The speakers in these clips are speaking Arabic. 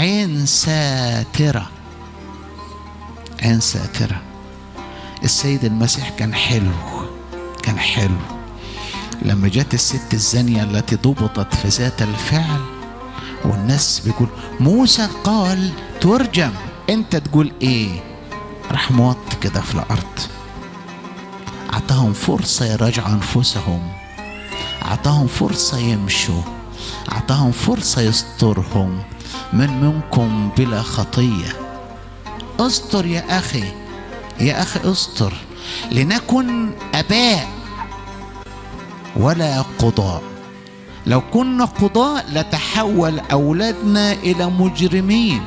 عين ساترة، عين ساترة. السيد المسيح كان حلو، كان حلو. لما جت الست الزانية التي ضبطت في ذات الفعل والناس بيقول موسى قال ترجم، انت تقول ايه؟ راح موطي كده في الارض، اعطاهم فرصة يراجعوا انفسهم، اعطاهم فرصة يمشوا، اعطاهم فرصة يسترهم. من منكم بلا خطية؟ استر يا اخي، يا اخي استر. لنكن اباء ولا قضاء. لو كنا قضاء لتحول اولادنا الى مجرمين.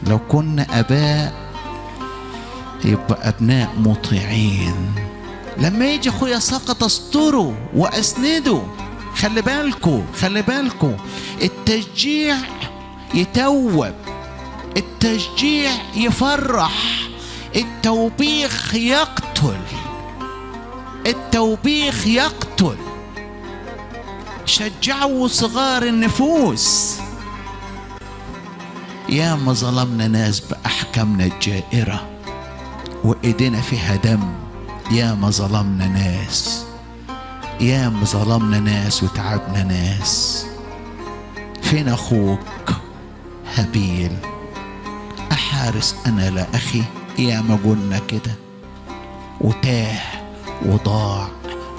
لو كنا اباء يبقى ابناء مطيعين. لما يجي اخويا سقط استره واسنده. خلي بالكو، خلي بالكو، التشجيع يتوب، التشجيع يفرح، التوبيخ يقتل، التوبيخ يقتل. شجعوا صغار النفوس. يا ما ظلمنا ناس بأحكامنا الجائرة وإيدينا فيها دم. يا ما ظلمنا ناس، يا ما ظلمنا ناس وتعبنا ناس. فين أخوك هابيل؟ أحارس أنا لا أخي؟ يا ما قلنا كده وتاه وضاع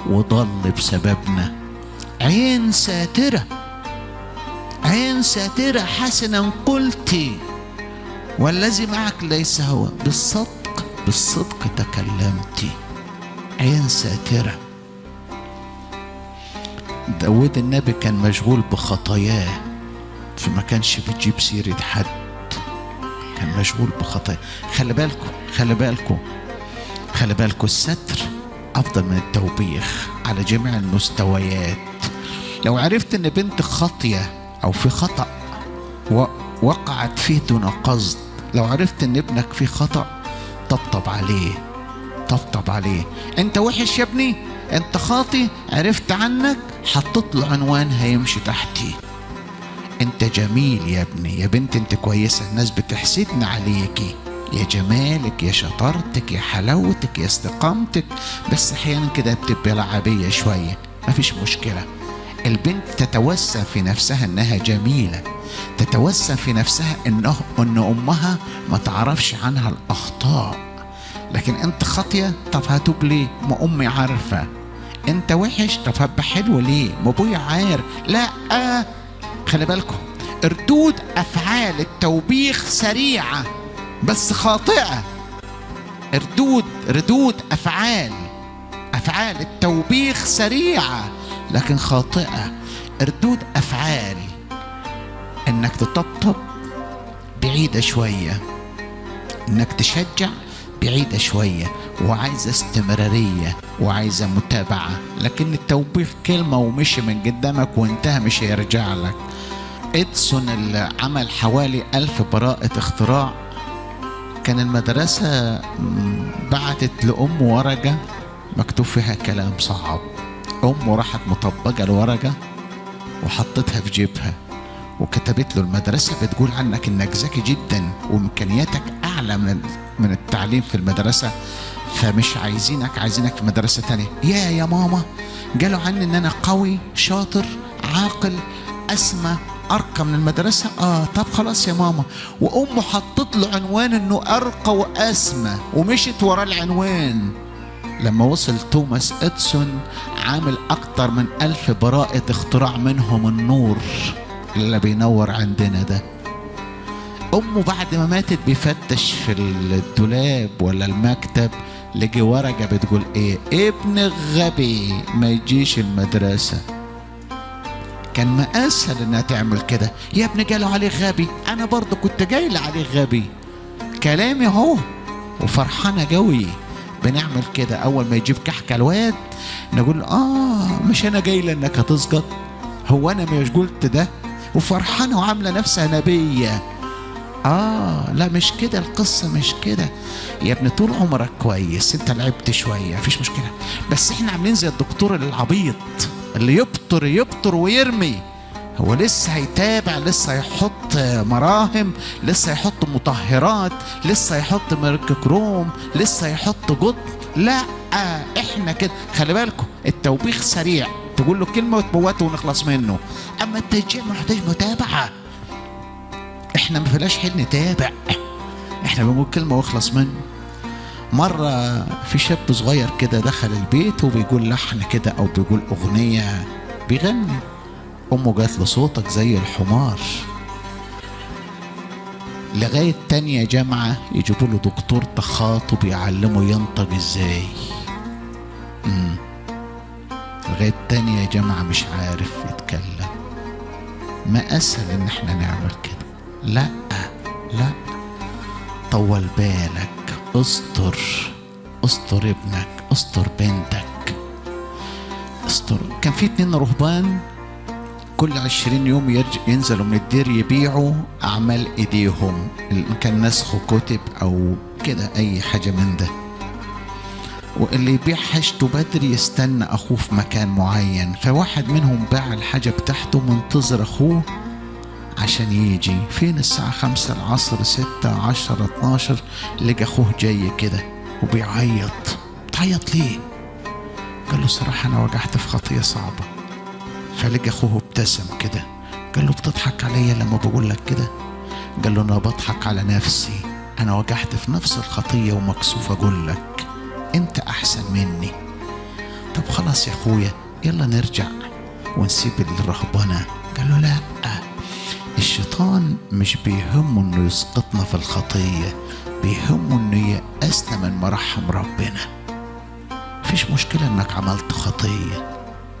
وضل بسببنا. عين ساترة، عين ساترة. حسنا قلتي والذي معك ليس هو، بالصدق بالصدق تكلمتي. عين ساترة. داود النبي كان مشغول بخطاياه، فما كانش بيجيب سيرة حد، كان مشغول بخطاياه. خلي بالكم، خلي بالكم، خلي بالكم، الستر أفضل من التوبيخ على جميع المستويات. لو عرفت ان بنت خاطية او في خطأ وقعت فيه دون قصد، لو عرفت ان ابنك فيه خطأ طبطب عليه، طبطب عليه. انت وحش يا ابني، انت خاطي، عرفت عنك، حطت له عنوان هيمشي تحتي. انت جميل يا ابني، يا بنت انت كويسة، الناس بتحسدنا عليكي، يا جمالك، يا شطارتك، يا حلاوتك، يا استقامتك، بس احيانا كده بتبقى لعبية شوية، مفيش مشكلة. البنت تتوسم في نفسها انها جميلة، تتوسم في نفسها ان امها ما تعرفش عنها الاخطاء. لكن انت خاطية، طب هتوب ليه؟ ما امي عارفة. انت وحش، طب هبقى حلو ليه؟ ما ابويا عارف. لا، خلي بالكم، ردود افعال التوبيخ سريعة بس خاطئة. ردود افعال التوبيخ سريعة لكن خاطئة. ردود افعال انك تطبطب بعيدة شوية، انك تشجع بعيدة شوية، وعايزة استمرارية وعايزة متابعة. لكن التوبيخ كلمة ومشي من قدامك وانتهى، مش هيرجع لك. إديسون اللي عمل حوالي 1000 براءة اختراع، كان المدرسة بعتت لأمه ورقة مكتوب فيها كلام صعب. أمه راحت مطبقة الورقة وحطتها في جيبها وكتبت له المدرسة بتقول عنك إنك ذكي جدا وإمكانياتك أعلى من التعليم في المدرسة، فمش عايزينك في مدرسة تانية. يا ماما، قالوا عني إن أنا قوي شاطر عاقل أسمى أرقى من المدرسة. طب خلاص يا ماما. وأمه حطت له عنوان إنه أرقى وأسمى ومشت ورا العنوان. لما وصل توماس إديسون عامل أكتر من 1000 براءة اختراع، منهم النور اللي بينور عندنا ده. أمه بعد ما ماتت بيفتش في الدولاب ولا المكتب، لقي ورقة بتقول إيه؟ ابن غبي ما يجيش المدرسة. كان ما أسهل إنها تعمل كده. يا ابني قالوا عليه غبي، أنا برضو كنت جايلة عليه غبي، كلامي هو وفرحانة قوي. بنعمل كده أول ما يجيب كحكة الواد نقول مش أنا جايلة إنك هتسقط، هو أنا مش قلت ده؟ وفرحانة وعاملة نفسها نبية. لا مش كده القصة، مش كده يا ابني. طول عمرك كويس، انت لعبت شوية مفيش مشكلة، بس احنا عاملين زي الدكتور العبيط اللي يبطر ويرمي هو لسه هيتابع، لسه هيحط مراهم، لسه هيحط مطهرات، لسه هيحط مرككروم، لسه هيحط جط. لا، احنا كده خلي بالكم، التوبيخ سريع، تقول له كلمه وتبوته ونخلص منه. اما التشجيع محتاج متابعه. احنا ما فيناش حل نتابع، احنا بنقول كلمه واخلص منه. مره في شاب صغير كده دخل البيت وبيقول لحن كده او بيقول اغنيه بيغني. امه جات له صوتك زي الحمار. لغايه تانية جامعه يجيبوا له دكتور تخاطب يعلمه ينطق ازاي. لغايه تانية جامعه مش عارف يتكلم. ما اسهل ان احنا نعمل كده. لا لا، طول بالك، استر ابنك، استر بنتك، استر. كان في 2 رهبان كل 20 يوم ينزلوا من الدير يبيعوا اعمال ايديهم، كان نسخ كتب او كده اي حاجه من ده. واللي يبيع حاجته بدري يستنى اخوه في مكان معين. فواحد منهم باع الحاجه بتاعته منتظر اخوه عشان يجي. فين الساعة 5 العصر، 6 10 12 لقى اخوه جاي كده وبيعيط. بتعيط ليه؟ قال له صراحة انا وقعت في خطية صعبة. فلقى اخوه ابتسم كده، قال له بتضحك عليا لما بقول لك كده؟ قال له انا بضحك على نفسي، انا وقعت في نفس الخطية ومكسوف اقول لك انت احسن مني. طب خلاص يا اخويا يلا نرجع ونسيب الرهبنة. قال له لا، الشيطان مش بيهمه انه يسقطنا في الخطية، بيهمه انه يأسنا من مراحم ربنا. مفيش مشكلة انك عملت خطية،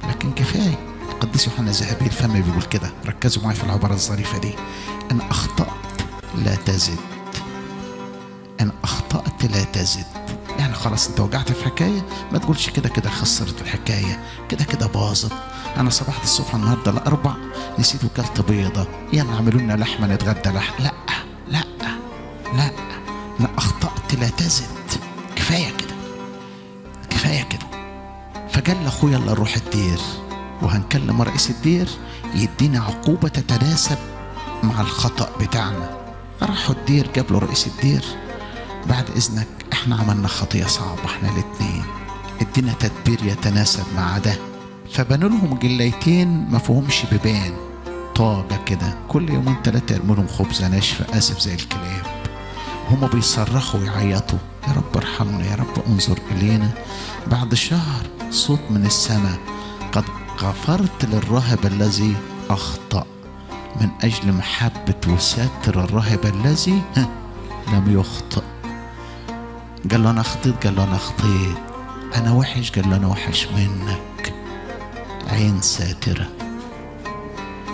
لكن كفاية. القديس يوحنا الذهبي الفم بيقول كده، ركزوا معي في العبارة الظريفة دي: ان اخطأت لا تزد، ان اخطأت لا تزد. يعني خلاص انت وقعت في حكاية، ما تقولش كده كده خسرت الحكاية، كده كده باظت. انا صبحت الصبح النهارده الاربع نسيت وكلت بيضة، يلا اعملوا لنا لحمة نتغدى لحم. لا لا لا، انا اخطأت لا تزد، كفاية كده كفاية كده. فقال لاخويا يلا نروح الدير وهنكلم رئيس الدير يدينا عقوبة تتناسب مع الخطأ بتاعنا. راحوا الدير، جابوا رئيس الدير: بعد اذنك احنا عملنا خطية صعبة احنا الاتنين، ادينا تدبير يتناسب مع ده. فبنوا لهم جليتين ما فيهمش بيبان، طاقة كده، كل يومين 3 يرموا لهم خبزة ناشفة آسف زي الكلاب. هما بيصرخوا ويعيطوا: يا رب ارحمنا، يا رب انظر إلينا. بعد شهر صوت من السماء: قد غفرت للراهب الذي أخطأ من أجل محبة وستر الراهب الذي لم يخطئ. قال له أنا أخطيت، قال له أنا أخطيت. أنا وحش، قال له أنا وحش منك. عين ساترة.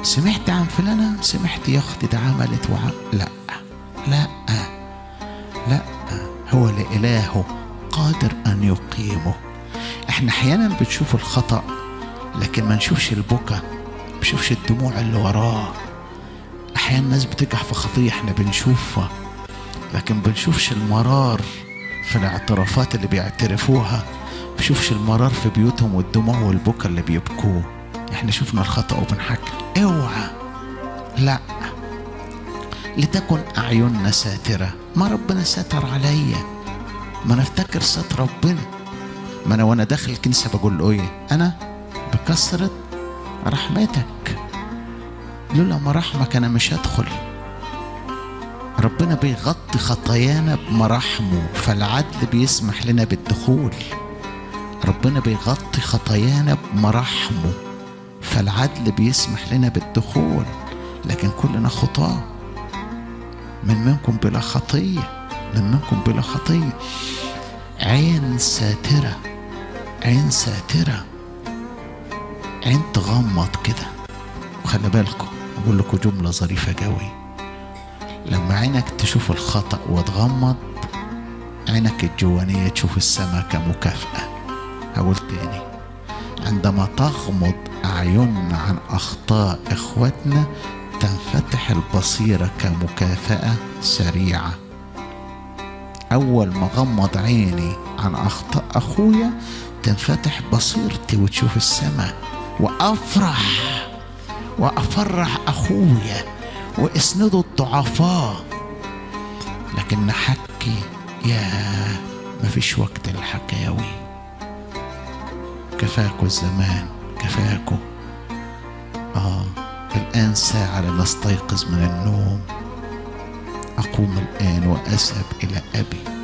سمعت عن فلانة؟ سمعت يا أختي ده عملت لا لا لا، هو لإلهه قادر أن يقيمه. احنا أحيانا بنشوف الخطأ لكن ما نشوفش البكا، ما نشوفش الدموع اللي وراه. أحيانا الناس بتقع في خطية احنا بنشوفها لكن بنشوفش المرار في الاعترافات اللي بيعترفوها، بنشوفش المرار في بيوتهم والدموع والبكا اللي بيبكوه. احنا شفنا الخطأ وبنحكي. اوعى، لا، لتكن أعيننا ساترة. ما ربنا ستر عليا، ما نفتكر ستر ربنا. ما أنا وأنا داخل الكنيسة بقول له إيه؟ أنا بكسرت رحمتك، لولا مراحمك أنا مش هدخل. ربنا بيغطي خطايانا بمراحمه، فالعدل بيسمح لنا بالدخول. ربنا بيغطي خطايانا بمراحمه، فالعدل بيسمح لنا بالدخول. لكن كلنا خطاة. من منكم بلا خطية، من منكم بلا خطية. عين ساترة، عين ساترة، عين تغمض كده. وخلي بالكم أقول لكم جملة ظريفة قوي: لما عينك تشوف الخطأ وتغمض، عينك الجوانية تشوف السماء كمكافأة. هقول تاني: عندما تغمض أعيننا عن أخطاء إخوتنا تنفتح البصيرة كمكافأة سريعة. أول ما غمض عيني عن أخطاء أخويا تنفتح بصيرتي وتشوف السماء وأفرح وأفرح أخويا وأسنده الضعفاء. لكن نحكي، يا مفيش وقت الحكاوي، كفاكوا الزمان، كفاكوا. الآن ساعة لنستيقظ من النوم. أقوم الآن وأذهب إلى أبي